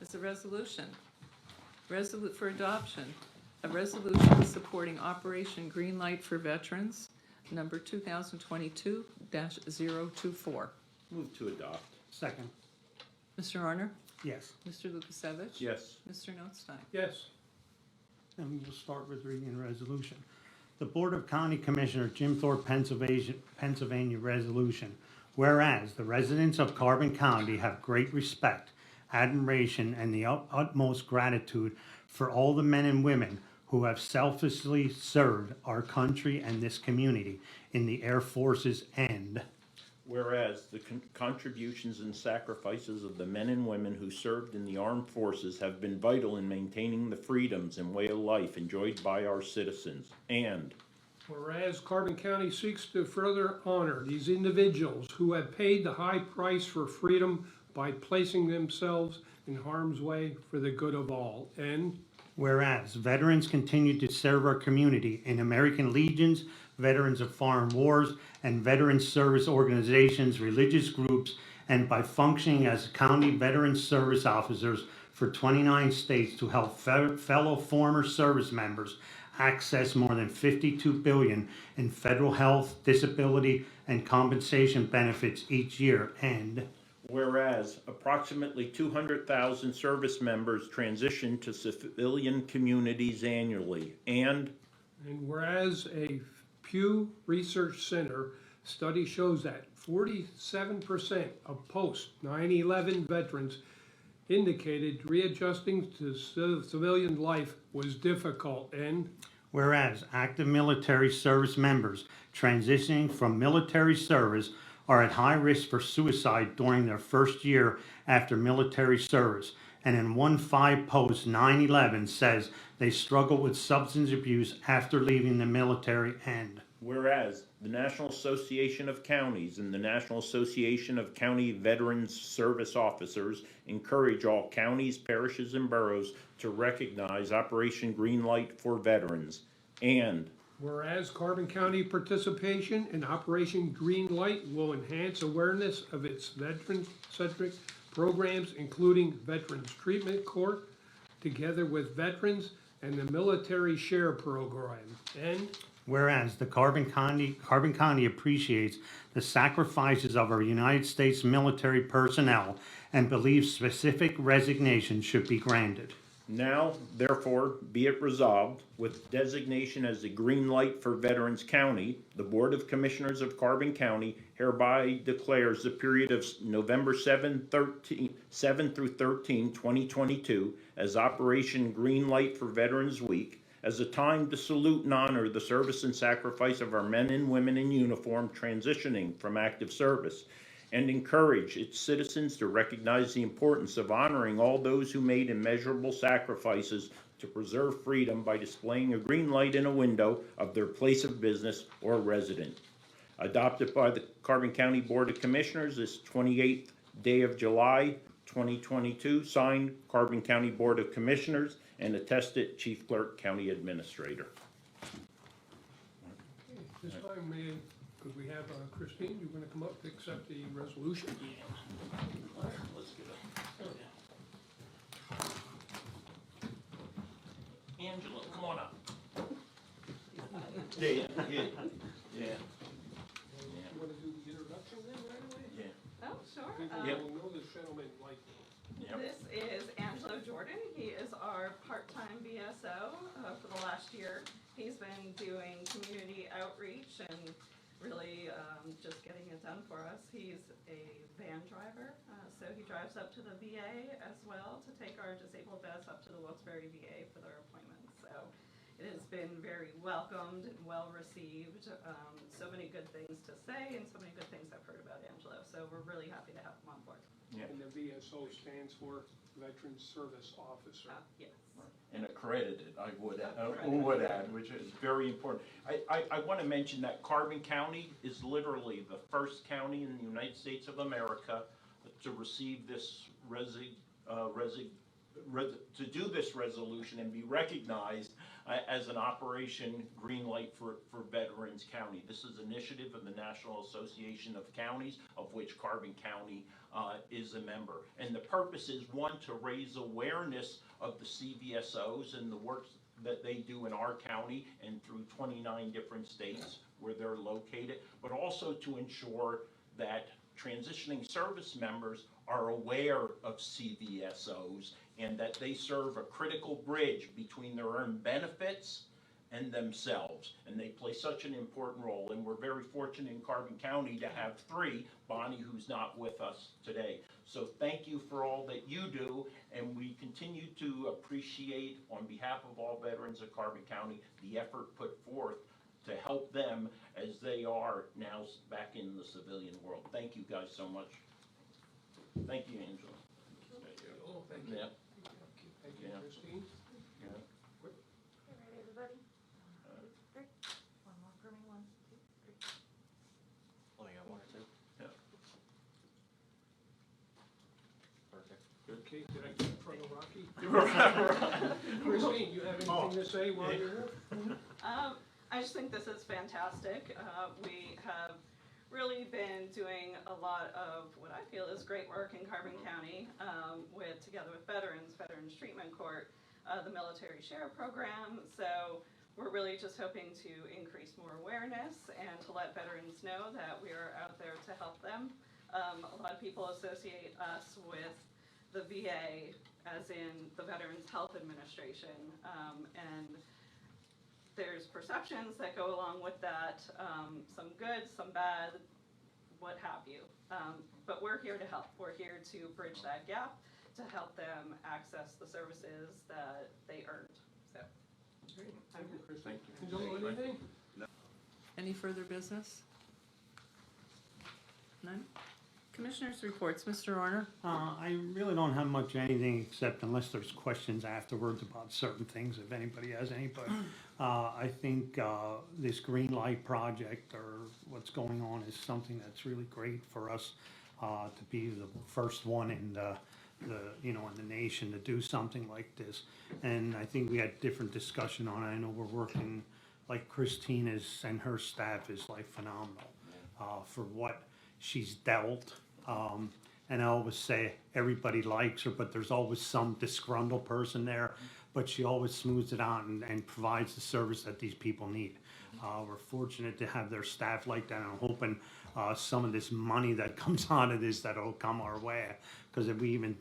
is a resolution. For adoption, a resolution supporting Operation Greenlight for Veterans, number 2022-024. Move to adopt. Second. Mr. Arner? Yes. Mr. Lukasevich? Yes. Mr. Notstein? yes, And we'll start with reading the resolution. The Board of County Commissioners, Jim Thorpe, Pennsylvania resolution. Whereas the residents of Carbon County have great respect, admiration, and the utmost gratitude for all the men and women who have selflessly served our country and this community in the Air Forces, and Whereas the contributions and sacrifices of the men and women who served in the armed forces have been vital in maintaining the freedoms and way of life enjoyed by our citizens. And whereas Carbon County seeks to further honor these individuals who have paid the high price for freedom by placing themselves in harm's way for the good of all. And whereas veterans continue to serve our community in American Legions, Veterans of Foreign Wars, and veteran service organizations, religious groups, and by functioning as county veteran service officers for 29 states to help fellow former service members access more than $52 billion in federal health, disability, and compensation benefits each year. And whereas approximately 200,000 service members transition to civilian communities annually. And whereas a Pew Research Center study shows that 47% of post 9/11 veterans indicated readjusting to civilian life was difficult. And whereas active military service members transitioning from military service are at high risk for suicide during their first year after military service, and in one 5 post 9/11 says they struggle with substance abuse after leaving the military. And whereas the National Association of Counties and the National Association of County Veterans Service Officers encourage all counties, parishes, and boroughs to recognize Operation Greenlight for veterans. And whereas Carbon County participation in Operation Greenlight will enhance awareness of its veteran-centric programs, including Veterans Treatment Court, together with veterans and the Military Share Program. And whereas the Carbon County appreciates the sacrifices of our United States military personnel and believes specific resignations should be granted. now, therefore, be it resolved, with designation as the Green Light for Veterans County, the Board of Commissioners of Carbon County hereby declares the period of November 7 through 13, 2022 as Operation Green Light for Veterans Week, as a time to salute and honor the service and sacrifice of our men and women in uniform transitioning from active service, and encourage its citizens to recognize the importance of honoring all those who made immeasurable sacrifices to preserve freedom by displaying a green light in a window of their place of business or residence. Adopted by the Carbon County Board of Commissioners this 28th day of July 2022, signed Carbon County Board of Commissioners, and attested Chief Clerk, County Administrator. this time, could we have Christine, you're gonna come up to accept the resolution? Let's get it. Angela, come on up. Yeah. You wanna do the introduction then right away? Yeah. Oh, sure. People will know this gentleman like, This is Angelo Jordan. He is our part-time VSO for the last year. He's been doing community outreach and really just getting it done for us. He's a van driver, so he drives up to the VA as well to take our disabled vets up to the Wilkes-Barre VA for their appointments. So it has been very welcomed and well received. So many good things to say and so many good things I've heard about Angelo. So we're really happy to have him on board. and the VSO stands for Veteran Service Officer. Yes. And accredited, I would add, which is very important. I want to mention that Carbon County is literally the first county in the United States of America to receive this to do this resolution and be recognized as an Operation Green Light for Veterans County. This is an initiative of the National Association of Counties, of which Carbon County is a member. And the purpose is, one, to raise awareness of the CVSOs and the work that they do in our county and through 29 different states where they're located, but also to ensure that transitioning service members are aware of CVSOs and that they serve a critical bridge between their earned benefits and themselves. And they play such an important role. And we're very fortunate in Carbon County to have three, Bonnie, who's not with us today. So thank you for all that you do, and we continue to appreciate, on behalf of all veterans of Carbon County, the effort put forth to help them as they are now back in the civilian world. Thank you guys so much. Thank you, Angela. Oh, thank you. Yeah. Thank you, Yeah. Christine. Yeah. All right, everybody? 1, 2, 3. One more for me, 1, 2, 3. Oh, you got one or two? Yeah. Perfect. Okay, did I get in front of Rocky? Christine, you have anything to say while you're here? I just think this is fantastic. We have really been doing a lot of what I feel is great work in Carbon County together with Veterans Treatment Court, the Military Share Program. So we're really just hoping to increase more awareness and to let veterans know that we are out there to help them. A lot of people associate us with the VA, as in the Veterans Health Administration, and there's perceptions that go along with that, some good, some bad, what have you. But we're here to help. We're here to bridge that gap, to help them access the services that they earned. So, Great, thank you, Christine. Thank you. Angela, anything? Any further business? None? Commissioners' reports, Mr. Orner? I really don't have much anything except unless there's questions afterwards about certain things, if anybody has any, but I think this green light project or what's going on is something that's really great for us to be the first one in in the nation to do something like this. And I think we had different discussion on it. I know we're working, like Christine is, and her staff is like phenomenal for what she's dealt. And I always say everybody likes her, but there's always some disgruntled person there. But she always smooths it out and provides the service that these people need. We're fortunate to have their staff like that. I'm hoping some of this money that comes out of this that'll come our way. Because we even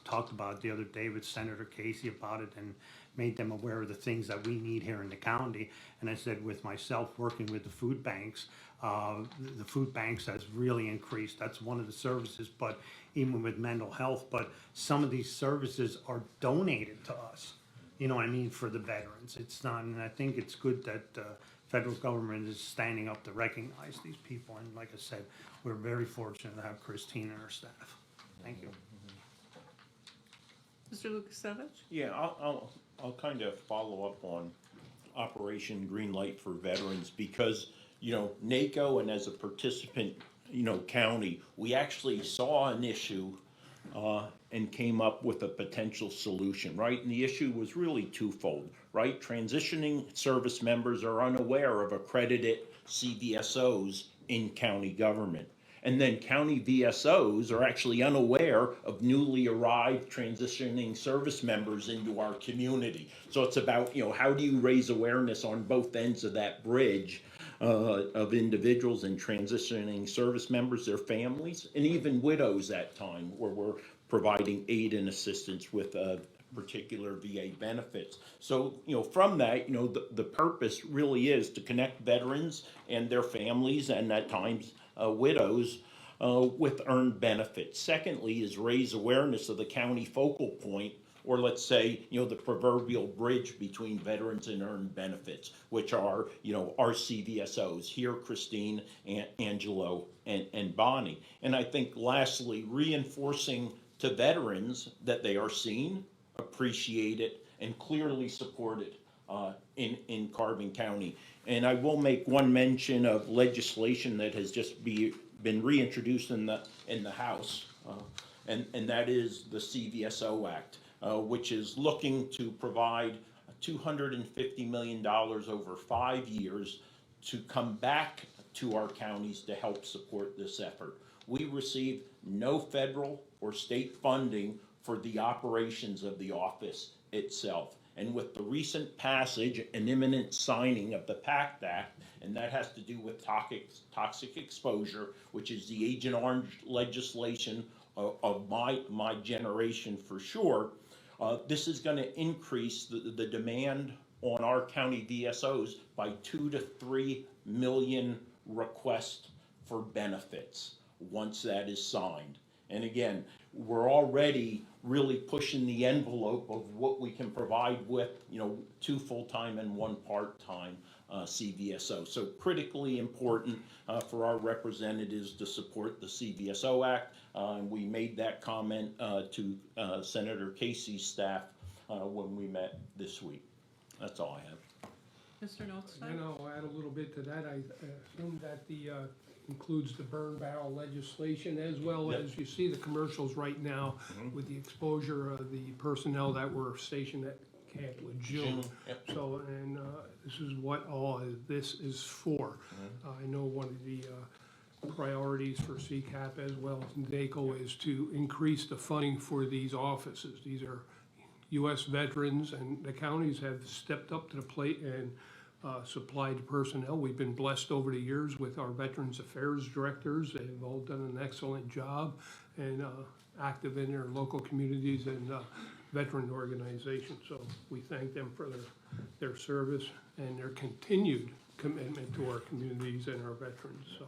talked about it the other day with Senator Casey about it and made them aware of the things that we need here in the county. And I said, with myself working with the food banks, the food banks has really increased. That's one of the services, but even with mental health, but some of these services are donated to us. You know what I mean, for the veterans. It's not, and I think it's good that the federal government is standing up to recognize these people. And like I said, we're very fortunate to have Christine and her staff. Thank you. Mr. Lukasevich? Yeah, I'll kind of follow up on Operation Green Light for Veterans because, NACo and as a participant, county, we actually saw an issue and came up with a potential solution, right? And the issue was really twofold, right? Transitioning service members are unaware of accredited CVSOs in county government. And then county VSOs are actually unaware of newly arrived transitioning service members into our community. So it's about, how do you raise awareness on both ends of that bridge of individuals and transitioning service members, their families, and even widows at time, where we're providing aid and assistance with particular VA benefits. So, from that, the purpose really is to connect veterans and their families and at times widows with earned benefits. Secondly is raise awareness of the county focal point, or let's say, the proverbial bridge between veterans and earned benefits, which are, our CVSOs, here Christine, Angelo, and Bonnie. And I think lastly, reinforcing to veterans that they are seen, appreciated, and clearly supported in Carbon County. And I will make one mention of legislation that has just been reintroduced in the House, and that is the CVSO Act. which is looking to provide $250 million over 5 years to come back to our counties to help support this effort. We receive no federal or state funding for the operations of the office itself. And with the recent passage and imminent signing of the PACT Act, and that has to do with toxic exposure, which is the Agent Orange legislation of my generation for sure, this is going to increase the demand on our county VSOs by 2 to 3 million requests for benefits once that is signed. And again, we're already really pushing the envelope of what we can provide with, 2 full-time and 1 part-time CVSO. So critically important for our representatives to support the CVSO Act. We made that comment to Senator Casey's staff when we met this week. That's all I have. Mr. Notstein? And I'll add a little bit to that. I assume that the includes the burn barrel legislation, as well Yep. as you see the commercials right now with the exposure of the personnel that were stationed at Camp JUL. Yep. So, and this is what all of this is for. I know one of the priorities for CCAP as well as NACo is to increase the funding for these offices. These are U.S. veterans, and the counties have stepped up to the plate and supplied personnel. We've been blessed over the years with our Veterans Affairs directors. They've all done an excellent job and active in their local communities and veteran organizations. So we thank them for their service and their continued commitment to our communities and our veterans. So